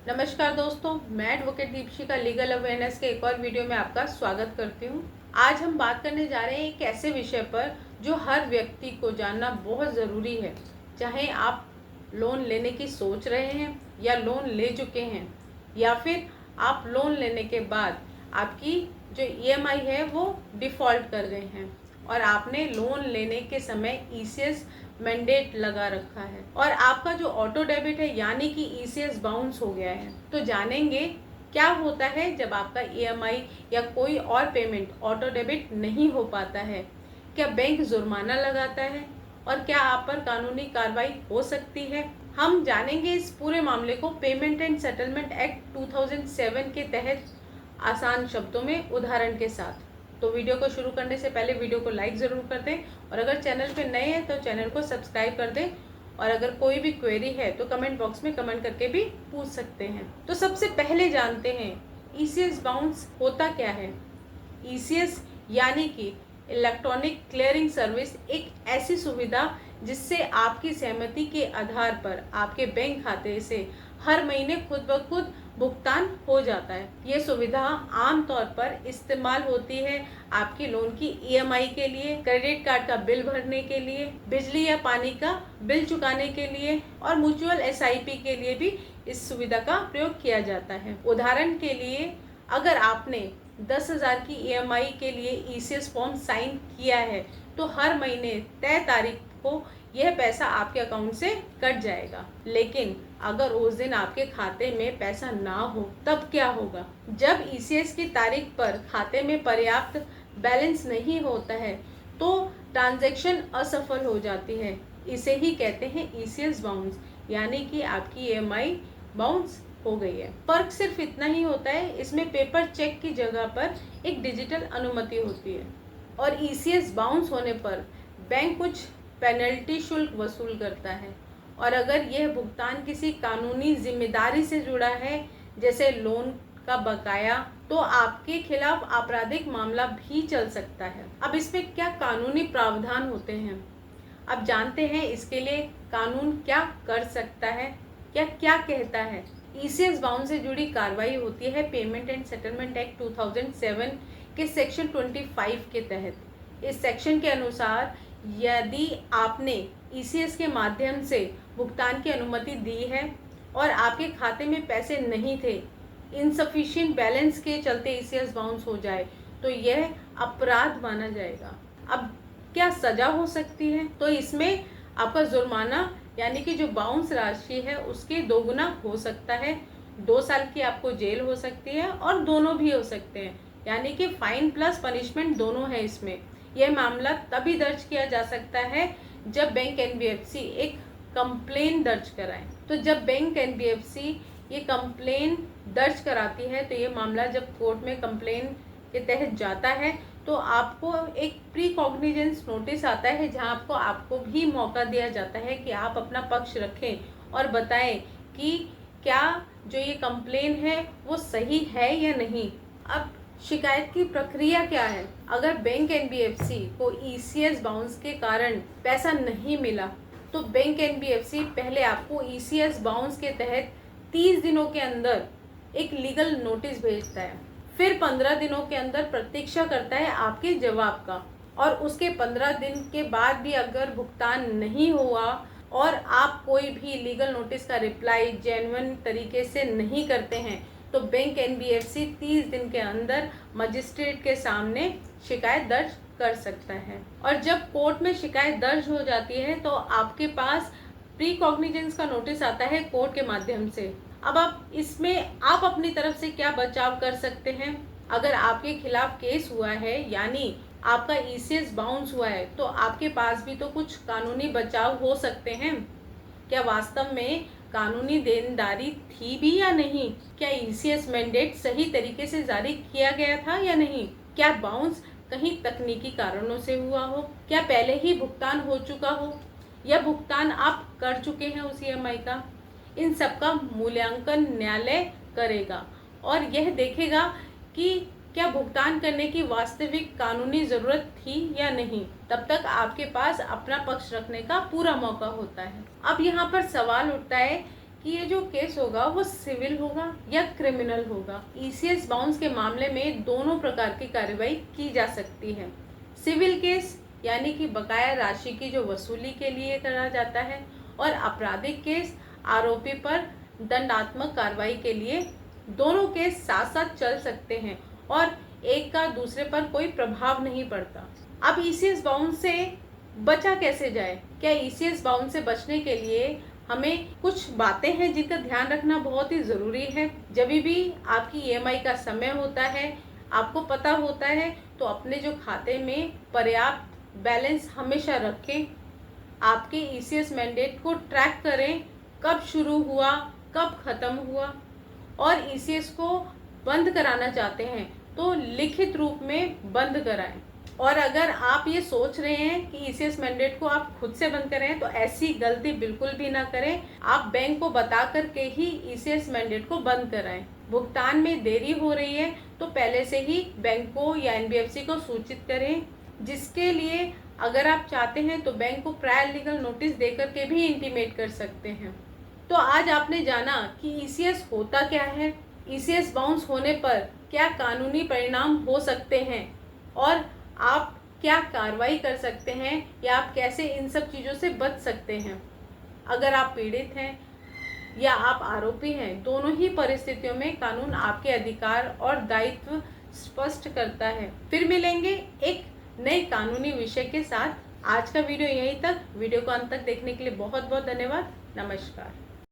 नमस्कार दोस्तों, मैं एडवोकेट दीपशिका लीगल अवेयरनेस के एक और वीडियो में आपका स्वागत करती हूँ। आज हम बात करने जा रहे हैं एक ऐसे विषय पर जो हर व्यक्ति को जानना बहुत ज़रूरी है। चाहे आप लोन लेने की सोच रहे हैं या लोन ले चुके हैं, या फिर आप लोन लेने के बाद आपकी जो ईएमआई है वो डिफ़ॉल्ट कर गए हैं और आपने लोन लेने के समय ईसीएस मैंडेट लगा रखा है और आपका जो ऑटो डेबिट है यानी कि ईसीएस बाउंस हो गया है। तो जानेंगे क्या होता है जब आपका ईएमआई या कोई और पेमेंट ऑटो डेबिट नहीं हो पाता है, क्या बैंक जुर्माना लगाता है और क्या आप पर कानूनी कार्रवाई हो सकती है। हम जानेंगे इस पूरे मामले को पेमेंट एंड सेटलमेंट एक्ट 2007 के तहत आसान शब्दों में उदाहरण के साथ। तो वीडियो को शुरू करने से पहले वीडियो को लाइक ज़रूर कर दें और अगर चैनल पे नए हैं तो चैनल को सब्सक्राइब कर दें और अगर कोई भी क्वेरी है तो कमेंट बॉक्स में कमेंट करके भी पूछ सकते हैं। तो सबसे पहले जानते हैं ईसीएस बाउंस होता क्या है। ईसीएस यानी कि इलेक्ट्रॉनिक क्लियरिंग सर्विस एक ऐसी सुविधा जिससे आपकी सहमति के आधार पर आपके बैंक खाते से हर महीने खुद ब खुद भुगतान हो जाता है। ये सुविधा आमतौर पर इस्तेमाल होती है आपकी लोन की ईएमआई के लिए, क्रेडिट कार्ड का बिल भरने के लिए, बिजली या पानी का बिल चुकाने के लिए और म्यूचुअल एसआईपी के लिए भी इस सुविधा का प्रयोग किया जाता है। उदाहरण के लिए अगर आपने 10,000 की ईएमआई के लिए ईसीएस फॉर्म साइन किया है तो हर महीने तय तारीख को यह पैसा आपके अकाउंट से कट जाएगा। लेकिन अगर उस दिन आपके खाते में पैसा ना हो तब क्या होगा। जब ईसीएस की तारीख पर खाते में पर्याप्त बैलेंस नहीं होता है तो ट्रांजैक्शन असफल हो जाती है। इसे ही कहते हैं ईसीएस बाउंस, यानी कि आपकी ईएमआई बाउंस हो गई है। फर्क सिर्फ इतना ही होता है, इसमें पेपर चेक की जगह पर एक डिजिटल अनुमति होती है और ईसीएस बाउंस होने पर बैंक कुछ पेनल्टी शुल्क वसूल करता है और अगर यह भुगतान किसी कानूनी जिम्मेदारी से जुड़ा है जैसे लोन का बकाया, तो आपके खिलाफ आपराधिक मामला भी चल सकता है। अब इसमें क्या कानूनी प्रावधान होते हैं, अब जानते हैं इसके लिए कानून क्या कर सकता है या क्या कहता है। ईसीएस बाउंस से जुड़ी कार्रवाई होती है पेमेंट एंड सेटलमेंट एक्ट 2007 के सेक्शन 25 के तहत। इस सेक्शन के अनुसार यदि आपने ईसीएस के माध्यम से भुगतान की अनुमति दी है और आपके खाते में पैसे नहीं थे, इनसफिशिएंट बैलेंस के चलते ईसीएस बाउंस हो जाए तो यह अपराध माना जाएगा। अब क्या सजा हो सकती है, तो इसमें आपका जुर्माना यानी कि जो बाउंस राशि है उसके दोगुना हो सकता है। 2 साल की आपको जेल हो सकती है और दोनों भी हो सकते हैं, यानी कि फाइन प्लस पनिशमेंट दोनों है इसमें। यह मामला तभी दर्ज किया जा सकता है जब बैंक एनबीएफसी एक कंप्लेन दर्ज कराए। तो जब बैंक एनबीएफसी ये कंप्लेन दर्ज कराती है तो ये मामला जब कोर्ट में कंप्लेन के तहत जाता है तो आपको एक प्री कॉग्निजेंस नोटिस आता है जहां आपको भी मौका दिया जाता है कि आप अपना पक्ष रखें और बताएं कि क्या जो ये कंप्लेन है वो सही है या नहीं। अब शिकायत की प्रक्रिया क्या है। अगर बैंक एनबीएफसी को ईसीएस बाउंस के कारण पैसा नहीं मिला तो बैंक एनबीएफसी पहले आपको ईसीएस बाउंस के तहत 30 दिनों के अंदर एक लीगल नोटिस भेजता है, फिर 15 दिनों के अंदर प्रतीक्षा करता है आपके जवाब का और उसके 15 दिन के बाद भी अगर भुगतान नहीं हुआ और आप कोई भी लीगल नोटिस का रिप्लाई जेन्युइन तरीके से नहीं करते हैं तो बैंक एनबीएफसी 30 दिन के अंदर मजिस्ट्रेट के सामने शिकायत दर्ज कर सकता है। और जब कोर्ट में शिकायत दर्ज हो जाती है तो आपके पास प्री कॉग्निजेंस का नोटिस आता है कोर्ट के माध्यम से। अब आप अपनी तरफ से क्या बचाव कर सकते हैं। अगर आपके खिलाफ केस हुआ है यानी आपका ईसीएस बाउंस हुआ है तो आपके पास भी तो कुछ कानूनी बचाव हो सकते हैं। क्या वास्तव में कानूनी देनदारी थी भी या नहीं, क्या ईसीएस मैंडेट सही तरीके से जारी किया गया था या नहीं, क्या बाउंस कहीं तकनीकी कारणों से हुआ हो, क्या पहले ही भुगतान हो चुका हो या भुगतान आप कर चुके हैं उस ईएमआई का। इन सब का मूल्यांकन न्यायालय करेगा और यह देखेगा कि क्या भुगतान करने की वास्तविक कानूनी ज़रूरत थी या नहीं। तब तक आपके पास अपना पक्ष रखने का पूरा मौका होता है। अब यहाँ पर सवाल उठता है कि ये जो केस होगा वो सिविल होगा या क्रिमिनल होगा। ईसीएस बाउंस के मामले में दोनों प्रकार की कार्रवाई की जा सकती है। सिविल केस यानी कि बकाया राशि की जो वसूली के लिए करा जाता है, और आपराधिक केस आरोपी पर दंडात्मक कार्रवाई के लिए। दोनों केस साथ साथ चल सकते हैं और एक का दूसरे पर कोई प्रभाव नहीं पड़ता। अब ईसीएस बाउंस से बचा कैसे जाए? क्या ईसीएस बाउंस से बचने के लिए हमें कुछ बातें हैं जिनका ध्यान रखना बहुत ही ज़रूरी है। जब भी आपकी ईएमआई का समय होता है, आपको पता होता है, तो अपने जो खाते में पर्याप्त बैलेंस हमेशा रखें। आपके ईसीएस मैंडेट को ट्रैक करें, कब शुरू हुआ, कब ख़त्म हुआ। और ईसीएस को बंद कराना चाहते हैं तो लिखित रूप में बंद कराएं। और अगर आप ये सोच रहे हैं कि ईसीएस मैंडेट को आप खुद से बंद करें, तो ऐसी गलती बिल्कुल भी ना करें। आप बैंक को बता करके ही ईसीएस मैंडेट को बंद कराएं। भुगतान में देरी हो रही है तो पहले से ही बैंक को या एनबीएफसी को सूचित करें, जिसके लिए अगर आप चाहते हैं तो बैंक को प्रायर लीगल नोटिस दे करके भी इंटीमेट कर सकते हैं। तो आज आपने जाना कि ईसीएस होता क्या है, ईसीएस बाउंस होने पर क्या कानूनी परिणाम हो सकते हैं, और आप क्या कार्रवाई कर सकते हैं या आप कैसे इन सब चीज़ों से बच सकते हैं। अगर आप पीड़ित हैं या आप आरोपी हैं, दोनों ही परिस्थितियों में कानून आपके अधिकार और दायित्व स्पष्ट करता है। फिर मिलेंगे एक नए कानूनी विषय के साथ। आज का वीडियो यहीं तक। वीडियो को अंत तक देखने के लिए बहुत बहुत धन्यवाद। नमस्कार।